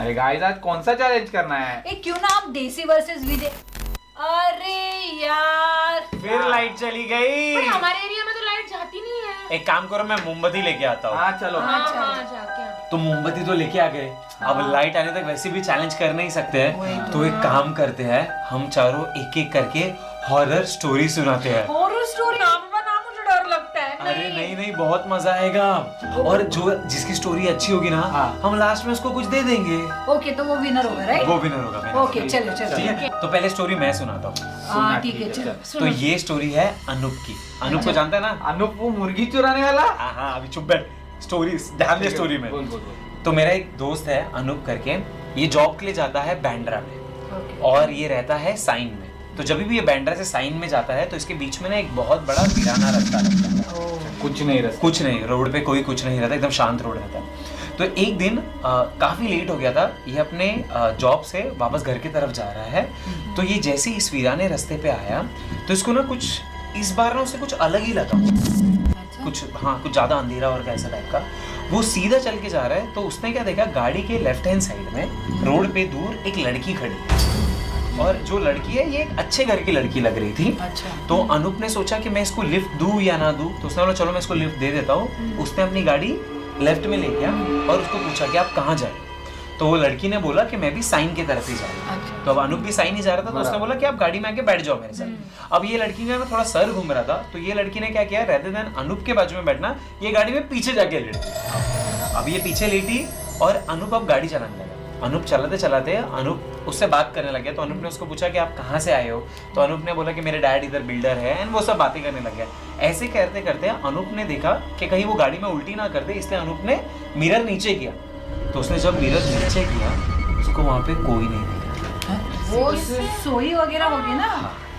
अरे गाइस आज कौन सा चैलेंज करना है? क्यों ना आप देसी वर्सेस विदेशी। अरे यार फिर लाइट चली गई। पर हमारे एरिया में तो लाइट जाती नहीं है। एक काम करो, मैं मोमबत्ती लेके आता हूँ। हाँ चलो। हाँ जाके तो मोमबत्ती तो लेके आ गए, अब लाइट आने तक वैसे भी चैलेंज कर नहीं सकते हैं, तो एक काम करते हैं, हम चारों एक एक करके हॉरर स्टोरी सुनाते हैं। Horror story? नाम मुझे डर लगता है। अरे नहीं, बहुत मजा आएगा। और जो जिसकी स्टोरी अच्छी होगी ना, हम लास्ट में उसको कुछ दे देंगे। ओके, तो वो विनर होगा, राइट? वो विनर होगा। ओके चलो ठीक है, तो पहले स्टोरी मैं सुनाता हूँ। हाँ ठीक है चलो। तो ये स्टोरी है अनूप की। अनूप को जानता है ना? अनूप वो मुर्गी चुराने वाला? हाँ, अभी चुप बैठ, स्टोरी ध्यान दे स्टोरी में। बोल। तो मेरा एक दोस्त है अनूप करके, ये जॉब के लिए जाता है बैंड्रा में, और ये रहता है साइन में। तो जब भी ये बैंड्रा से साइन में जाता है तो इसके बीच में ना एक बहुत बड़ा वीराना रास्ता लगता है। कुछ नहीं, रोड पे कोई कुछ नहीं रहता, एकदम शांत रोड रहता है। तो एक दिन काफी लेट हो गया था, ये अपने जॉब से वापस घर की तरफ जा रहा है। तो ये जैसे ही इस वीराने रास्ते पे आया तो इसको ना कुछ इस बार ना उसे कुछ अलग ही लगा। कुछ ज्यादा अंधेरा और कैसा टाइप का। वो सीधा चल के जा रहा है, तो उसने क्या देखा, गाड़ी के लेफ्ट हैंड साइड में रोड पे दूर एक लड़की खड़ी, और जो लड़की है ये एक अच्छे घर की लड़की लग रही थी। अच्छा। तो अनूप ने सोचा कि मैं इसको लिफ्ट दूं या ना दूं, तो उसने बोला चलो मैं इसको लिफ्ट दे देता हूँ। उसने अपनी गाड़ी लेफ्ट में ले गया और उसको पूछा कि आप कहाँ जाए। तो वो लड़की ने बोला कि मैं भी साइन की तरफ ही जा रही हूँ। तो अब अनूप भी साइन ही जा रहा था, तो उसने बोला कि आप गाड़ी में आके बैठ जाओ मेरे साथ। अब ये लड़की का थोड़ा सर घूम रहा था, तो ये लड़की ने क्या किया, रेदर देन अनूप के बाजू में बैठना, ये गाड़ी में पीछे जाके लेटी। अब ये पीछे लेटी और अनूप अब गाड़ी चलाने लगा। अनूप चलाते चलाते अनूप उससे बात करने लग गया। तो अनूप ने उसको पूछा कि आप कहाँ से आए हो। तो अनूप ने बोला कि मेरे डैड इधर बिल्डर है, एंड वो सब बातें करने लग गया। ऐसे करते करते अनूप ने देखा कि कहीं वो गाड़ी में उल्टी ना कर दे, इसलिए अनूप ने मिरर नीचे किया। तो उसने जब मिरर नीचे किया, उसको वहाँ पे कोई नहीं दिखा। वो सोई वगैरह होगी ना।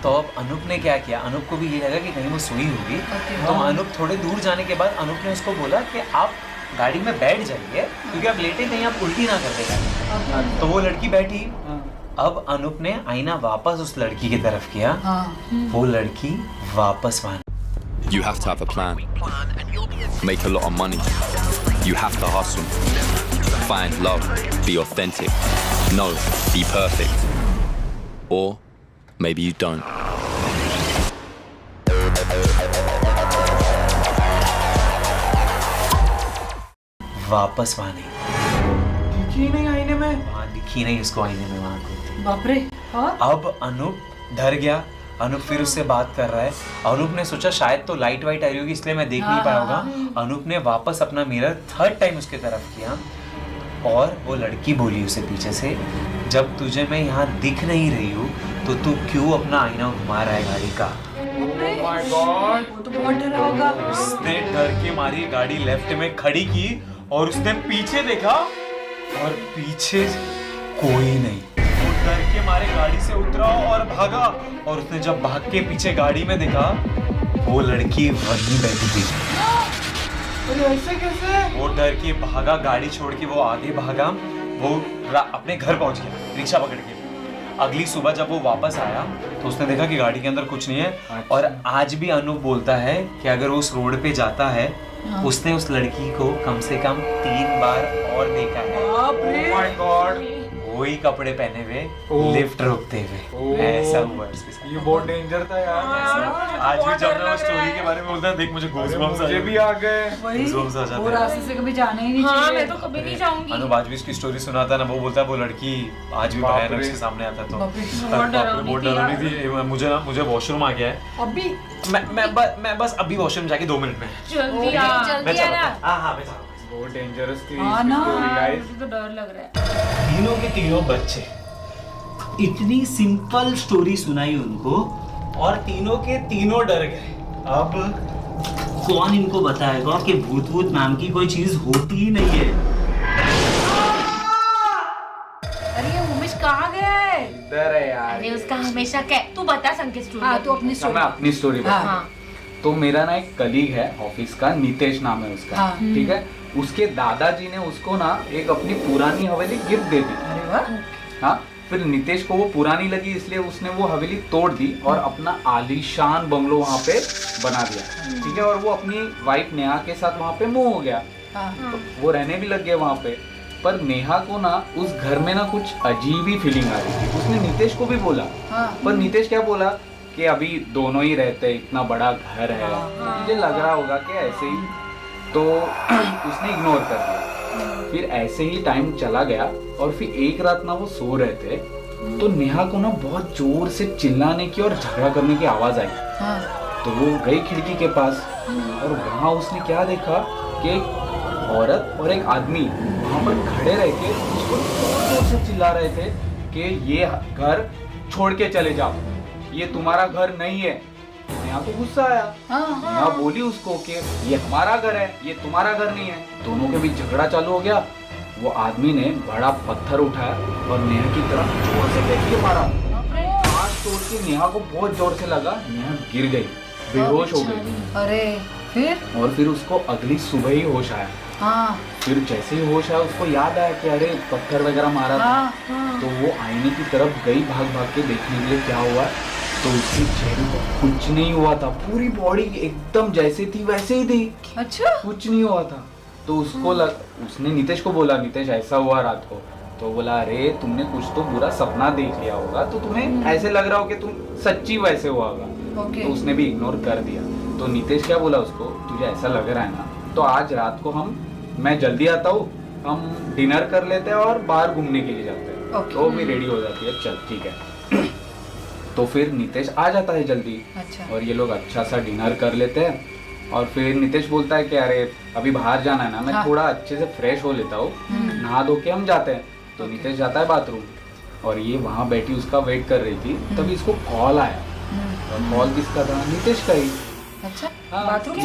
तो अब अनूप ने क्या किया, अनूप को भी ये लगा कि कहीं वो सोई होगी। तो अनूप थोड़े दूर जाने के बाद अनूप ने उसको बोला कि आप गाड़ी में बैठ जाइए, क्योंकि आप लेटे कहीं आप उल्टी ना कर देगा। तो वो लड़की बैठी। अब अनूप ने आईना वापस उस लड़की की तरफ किया। वो लड़की वापस वहां। You have to have a plan. Make a lot of money. You have to hustle. Find love. Be authentic. No, be perfect. Or maybe you don't. वापस वहां नहीं दिखी नहीं आईने में। वहां दिखी नहीं उसको आईने में, वहां कोई थी। बाप रे। अब अनूप डर गया। अनूप फिर उससे बात कर रहा है। अनूप ने सोचा शायद तो लाइट वाइट आ रही होगी, इसलिए मैं देख नहीं पाया होगा। अनूप ने वापस अपना मिरर थर्ड टाइम उसके तरफ किया, और वो लड़की बोली उसे पीछे से, जब तुझे मैं यहाँ दिख नहीं रही हूँ तो तू क्यों अपना आईना घुमा रहा है गाड़ी का। Oh my God! वो तो बहुत डरा होगा। उसने डर के मारी गाड़ी लेफ्ट में खड़ी की, और उसने पीछे देखा, और पीछे कोई नहीं। वो डर के मारे गाड़ी से उतरा और भागा, और उसने जब भाग के पीछे गाड़ी में देखा, वो लड़की वहीं बैठी थी। अरे ऐसे कैसे? वो डर के भागा, गाड़ी छोड़ के वो आगे भागा। वो अपने घर पहुंच गया रिक्शा पकड़ के। अगली सुबह जब वो वापस आया तो उसने देखा कि गाड़ी के अंदर कुछ नहीं है। और आज भी अनूप बोलता है कि अगर वो उस रोड पे जाता है, उसने उस लड़की को कम से कम 3 बार और देखा है। Oh my God! वही कपड़े पहने हुए, लिफ्ट रोकते हुए। ऐसा हुआ उसके साथ। ये बहुत डेंजर था यार। आज भी जब मैं उस स्टोरी के बारे में बोलता हूँ, देख मुझे गूज़बम्स आ मुझे भी आ गए। गूज़बम्स आ जाते वो हैं। रास्ते से कभी जाना ही नहीं हाँ चाहिए। मैं तो कभी नहीं जाऊंगी। अनूप आज भी इसकी स्टोरी सुनाता ना, वो बोलता है वो लड़की आज भी भयानक उसके सामने आता। तो बहुत डरावनी थी। मुझे वॉशरूम आ गया है अभी। मैं बस अभी वॉशरूम जाके 2 मिनट में। जल्दी आ। जल्दी आ ना। हाँ मैं जा रहा हूँ। बहुत डेंजरस थी हाँ ना। Story guys. मुझे तो डर लग रहा है। तीनों के तीनों बच्चे, इतनी सिंपल स्टोरी सुनाई उनको, और तीनों के तीनों डर गए। अब कौन इनको बताएगा कि भूत भूत नाम की कोई चीज होती ही नहीं है। अरे ये उमेश कहाँ गया है? इधर है यार। अरे उसका हमेशा क्या, तू बता संकेत स्टोरी। हाँ तो अपनी अच्छा, मैं स्टोरी। अपनी स्टोरी बता। हाँ तो मेरा ना एक कलीग है ऑफिस का, नितेश नाम है उसका। हाँ। ठीक है, उसके दादाजी ने उसको ना एक अपनी पुरानी हवेली गिफ्ट दे दी। अरे वाह। हाँ, फिर नितेश को वो पुरानी लगी, इसलिए उसने वो हवेली तोड़ दी और अपना आलीशान बंगलो वहाँ पे बना दिया। ठीक है, और वो अपनी वाइफ नेहा के साथ वहाँ पे मूव हो गया। हाँ। तो वो रहने भी लग गए वहाँ पे। पर नेहा को ना उस घर में ना कुछ अजीब ही फीलिंग आ रही थी। उसने नितेश को भी बोला, पर नितेश क्या बोला कि अभी दोनों ही रहते हैं, इतना बड़ा घर है, मुझे लग रहा होगा कि ऐसे ही, तो उसने इग्नोर कर दिया। फिर ऐसे ही टाइम चला गया और फिर एक रात ना वो सो रहे थे, तो नेहा को ना बहुत जोर से चिल्लाने की और झगड़ा करने की आवाज आई। तो वो गई खिड़की के पास और वहां उसने क्या देखा कि एक औरत और एक आदमी वहां पर खड़े रह के उसको जोर से चिल्ला रहे थे कि ये घर छोड़ के चले जाओ, ये तुम्हारा घर नहीं है। नेहा को गुस्सा आया। नेहा बोली उसको कि ये हमारा घर है, ये तुम्हारा घर नहीं है। दोनों के बीच झगड़ा चालू हो गया। वो आदमी ने बड़ा पत्थर उठाया और नेहा की तरफ जोर से फेंक के मारा। हाथ तोड़ के नेहा को बहुत जोर से लगा, नेहा गिर गई, बेहोश हो गई। अरे फिर उसको अगली सुबह ही होश आया। फिर जैसे ही होश आया उसको याद आया कि अरे पत्थर वगैरह मारा था। तो वो आईने की तरफ गई भाग भाग के देखने के लिए क्या हुआ, तो उसके चेहरे पर कुछ नहीं हुआ था, पूरी बॉडी एकदम जैसे थी वैसे ही थी। अच्छा, कुछ नहीं हुआ था। तो उसको उसने नितेश को बोला, नितेश ऐसा हुआ रात को। तो बोला अरे तुमने कुछ तो बुरा सपना देख लिया होगा, तो तुम्हें ऐसे लग रहा हो कि तुम सच्ची वैसे हुआ होगा। तो उसने भी इग्नोर कर दिया। तो नितेश क्या बोला उसको, तुझे ऐसा लग रहा है ना, तो आज रात को मैं जल्दी आता हूँ, हम डिनर कर लेते हैं और बाहर घूमने के लिए जाते हैं। तो भी रेडी हो जाती है, चल ठीक है। तो फिर नितेश आ जाता है जल्दी। अच्छा। और ये लोग अच्छा सा डिनर कर लेते हैं। और फिर नितेश बोलता है कि अरे अभी बाहर जाना है ना, मैं थोड़ा अच्छे से फ्रेश हो लेता हूँ, नहा धो के हम जाते हैं। तो नितेश जाता है बाथरूम और ये वहाँ बैठी उसका वेट कर रही थी। तभी इसको कॉल आया। और कॉल किसका था? नितेश का ही। अच्छा, बाथरूम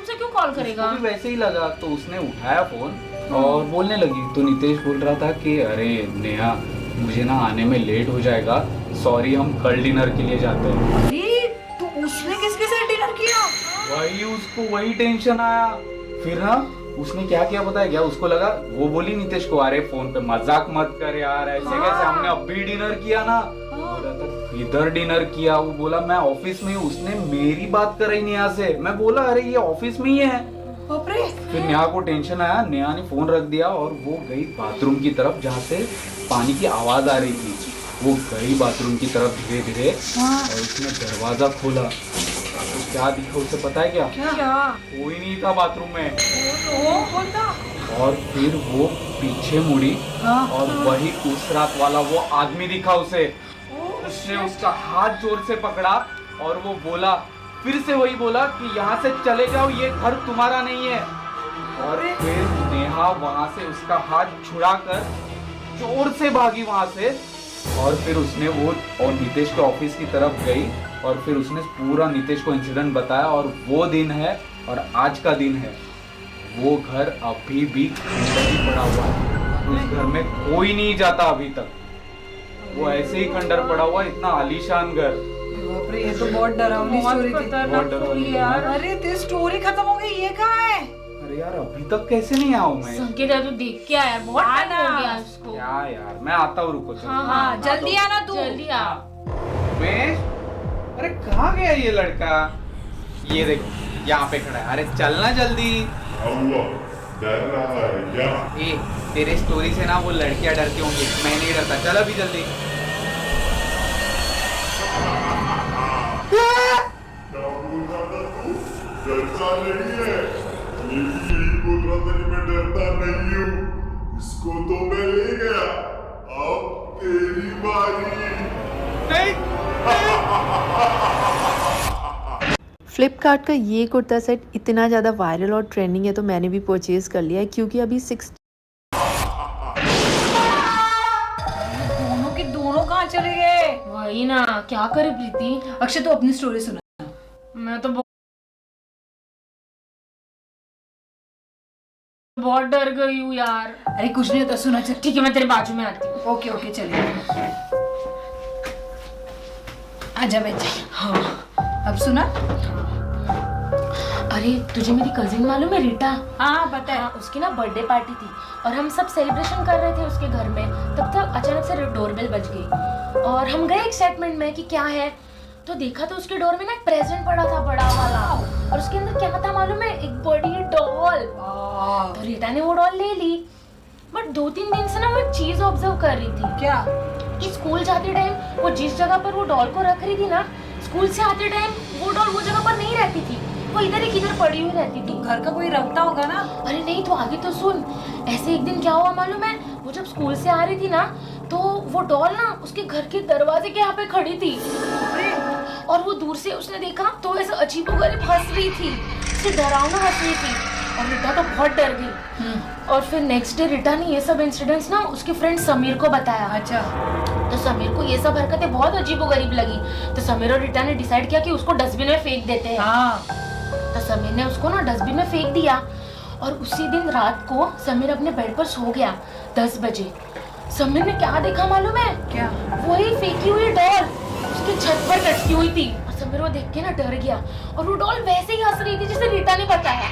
से क्यों कॉल करेगा? उसको भी वैसे ही लगा, तो उसने उठाया फोन और बोलने लगी। तो नितेश बोल रहा था कि अरे नेहा, मुझे ना आने में लेट हो जाएगा, सॉरी, हम कल डिनर के लिए जाते हैं। अरे तो उसने किसके साथ डिनर किया? उसको वही टेंशन आया। फिर ना उसने क्या किया पता है क्या? उसको लगा, वो बोली नितेश को, अरे फोन पे मजाक मत कर यार, ऐसे कैसे, हमने अभी डिनर किया ना। बोला था इधर डिनर किया। वो बोला मैं ऑफिस में हूँ। उसने मेरी बात कराई नेहा से। मैं बोला अरे ये ऑफिस में ही है। फिर नेहा को टेंशन आया, नेहा ने फोन रख दिया और वो गई बाथरूम की तरफ जहाँ से पानी की आवाज आ रही थी। वो गई बाथरूम की तरफ धीरे धीरे और उसने दरवाजा खोला। तो क्या दिखा उसे पता है क्या? कोई नहीं था बाथरूम में। और फिर वो पीछे मुड़ी और वही उस रात वाला वो आदमी दिखा उसे। उसने उसका हाथ जोर से पकड़ा और वो बोला, फिर से वही बोला कि यहाँ से चले जाओ, ये घर तुम्हारा नहीं है। और फिर नेहा वहां से उसका हाथ छुड़ाकर जोर से भागी वहां से। और फिर उसने वो और नितेश के ऑफिस की तरफ गई और फिर उसने पूरा नितेश को इंसिडेंट बताया। और वो दिन है और आज का दिन है, वो घर अभी भी खंडर ही पड़ा हुआ है। उस घर में कोई नहीं जाता अभी तक, वो ऐसे ही खंडर पड़ा हुआ, इतना आलीशान घर। बाप रे, ये तो बहुत डरावनी स्टोरी थी। बहुत डरावनी यार। अरे तेरी स्टोरी खत्म हो गई, ये कहाँ है? अरे यार अभी तक कैसे नहीं आऊँ मैं? संकेत यार, तू देख के आया, बहुत टाइम हो गया उसको। क्या यार, मैं आता हूँ, रुको। हाँ, जल्दी आना तू। जल्दी आ। उमेश, अरे कहाँ गया ये लड़का? ये देख यहाँ पे खड़ा है। अरे चलना जल्दी। डर रहा है क्या? ए, तेरे स्टोरी से ना वो लड़कियां डरती होंगी, मैं नहीं डरता। चल अभी जल्दी। क्या बोल रहा था तू? डरता नहीं है? ये भी यही बोल रहा था कि मैं डरता नहीं हूँ। इसको तो मैं ले गया, अब तेरी बारी। नहीं। फ्लिपकार्ट का ये कुर्ता सेट इतना ज़्यादा वायरल और ट्रेंडिंग है तो मैंने भी परचेज कर लिया है, क्योंकि अभी दोनों के दोनों कहाँ चले गए? वही ना, क्या करे प्रीति? अक्षय तू अपनी स्टोरी सुना। मैं तो बहुत डर गई हूँ यार। अरे कुछ नहीं होता, सुना। चल ठीक है, मैं तेरे बाजू में आती हूँ। ओके ओके, चलिए आजा बैठ जा। हाँ, अब सुना। अरे तुझे मेरी कजिन मालूम है, रीटा? हाँ बता। हाँ, उसकी ना बर्थडे पार्टी थी और हम सब सेलिब्रेशन कर रहे थे उसके घर में। तब तक अचानक से डोरबेल बज गई और हम गए एक्साइटमेंट में कि क्या है। तो देखा तो उसके डोर में ना एक प्रेजेंट पड़ा था, बड़ा वाला, और उसके अंदर क्या था मालूम है? एक बड़ी डॉल। तो रीटा ने वो डॉल ले ली बट 2-3 दिन से ना वो एक चीज ऑब्जर्व कर रही थी क्या? कि स्कूल जाते टाइम वो जिस जगह पर वो डॉल को रख रही थी ना, स्कूल से आते टाइम वो डॉल वो जगह पर नहीं रहती थी, वो इधर ही किधर पड़ी हुई रहती थी। घर का कोई रखता होगा ना। अरे नहीं तो आगे तो सुन। ऐसे एक दिन क्या हुआ मालूम है, वो जब स्कूल से आ रही थी ना तो वो डॉल ना उसके घर के दरवाजे के यहाँ पे खड़ी थी। और वो दूर से उसने देखा तो ऐसे अजीबोगरीब हंस रही थी, उससे डरावना हंस रही थी। और रिटा तो बहुत डर गई। और फिर नेक्स्ट डे रिटा ने ये सब इंसिडेंट्स ना उसके फ्रेंड समीर को बताया। अच्छा। तो समीर को ये सब हरकतें बहुत अजीबोगरीब लगी। तो समीर और रिटा ने डिसाइड किया कि उसको डस्टबिन में फेंक देते हैं। हाँ। तो समीर ने उसको ना डस्टबिन में फेंक दिया। और उसी दिन रात को समीर अपने बेड पर सो गया 10 बजे। समीर ने क्या देखा मालूम है? क्या? वही फेंकी हुई डॉल उसके छत पर लटकी हुई थी। और समीर वो देख के ना डर गया और वो डॉल वैसे ही हंस रही थी जैसे रीटा ने बताया।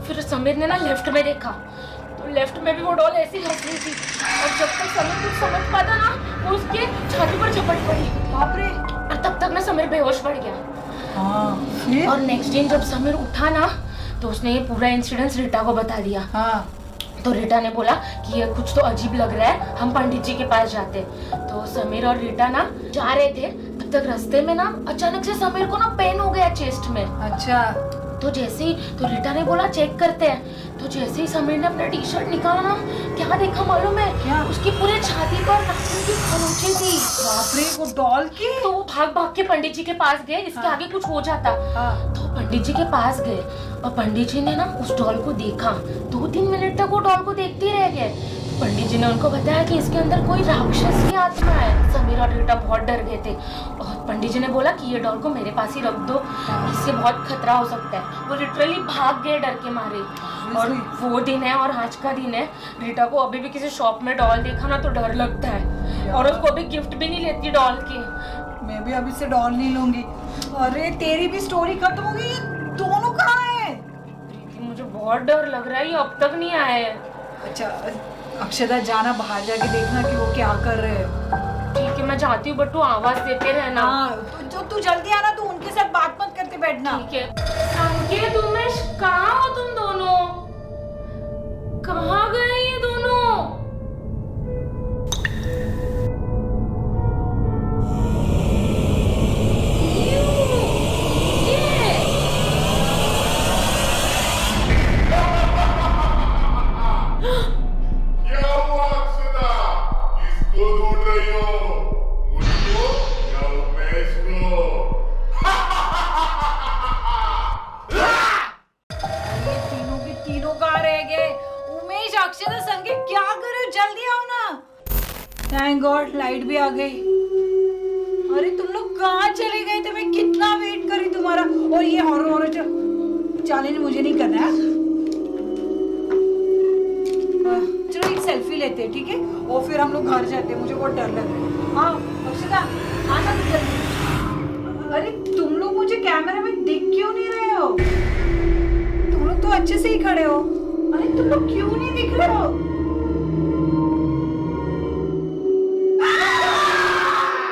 फिर समीर ने ना लेफ्ट में देखा तो लेफ्ट में भी वो डॉल ऐसी हंस रही थी। और जब तक समीर कुछ समझ पाता ना वो उसके छाती पर झपट पड़ी। बाप रे। और तब तक ना समीर बेहोश पड़ गया। हाँ। फिर? और नेक्स्ट दिन जब समीर उठा ना तो उसने ये पूरा इंसिडेंस रीटा को बता दिया। हाँ। तो रीटा ने बोला कि ये कुछ तो अजीब लग रहा है, हम पंडित जी के पास जाते। तो समीर और रीटा ना जा रहे थे, तब तक रास्ते में ना अचानक से समीर को ना पेन हो गया चेस्ट में। अच्छा। तो जैसे ही तो रीटा ने बोला चेक करते हैं। तो जैसे ही समीर ने अपना टी शर्ट निकाला ना, क्या देखा मालूम है? क्या? उसकी पूरे छाती पर नाखून की खरोंचें थी। बाप रे, वो डॉल की? तो वो भाग भाग के पंडित जी के पास गए, इसके आगे कुछ हो जाता। तो पंडित जी के पास गए और पंडित जी ने ना उस डॉल को देखा। 2-3 मिनट तक वो डॉल को देखते रह गए। पंडित जी ने उनको बताया कि इसके अंदर कोई राक्षस की आत्मा है। समीर और रीटा बहुत डर गए थे और पंडित जी ने बोला कि ये डॉल को मेरे पास ही रख दो, इससे बहुत खतरा हो सकता है। वो लिटरली भाग गए डर के मारे। और वो दिन है और आज का दिन है। रीटा को अभी भी किसी शॉप में डॉल देखा ना तो डर लगता है और उसको अभी गिफ्ट भी नहीं लेती डॉल की। मैं भी अभी से डॉल नहीं लूंगी। अरे तेरी भी स्टोरी खत्म हो गई, ये दोनों कहाँ हैं? प्रीति मुझे बहुत डर लग रहा है, ये अब तक नहीं आए। अच्छा अक्षता, जाना बाहर जाके देखना कि वो क्या कर रहे हैं। ठीक है मैं जाती हूँ, बट तू आवाज देते रहना। हाँ, तू जल्दी आना, तू उनके साथ बात मत करते बैठना। ठीक है। अंकित, उमेश, कहाँ हो तुम दोनों? कहाँ गए ये दोनों? क्या हुआ अक्षता? किसको ढूंढ रही हो? मुझको या उमेश को? तीनों के तीनों कहाँ रह गए? उमेश, अक्षता, संगीत, क्या कर रहे हो? जल्दी आओ ना। थैंक गॉड लाइट भी आ गई। अरे तुम लोग कहाँ चले गए थे? मैं कितना वेट करी तुम्हारा। और ये हॉरर चैलेंज मुझे नहीं करना है। चलो एक सेल्फी लेते हैं, ठीक है? और फिर हम लोग घर जाते हैं, मुझे बहुत डर लग रहा है। हाँ अक्षता, आना तो जल्दी। अरे तुम लोग मुझे कैमरे में दिख क्यों नहीं रहे हो? तुम लोग तो अच्छे से ही खड़े हो। अरे तुम लोग क्यों नहीं दिख रहे हो?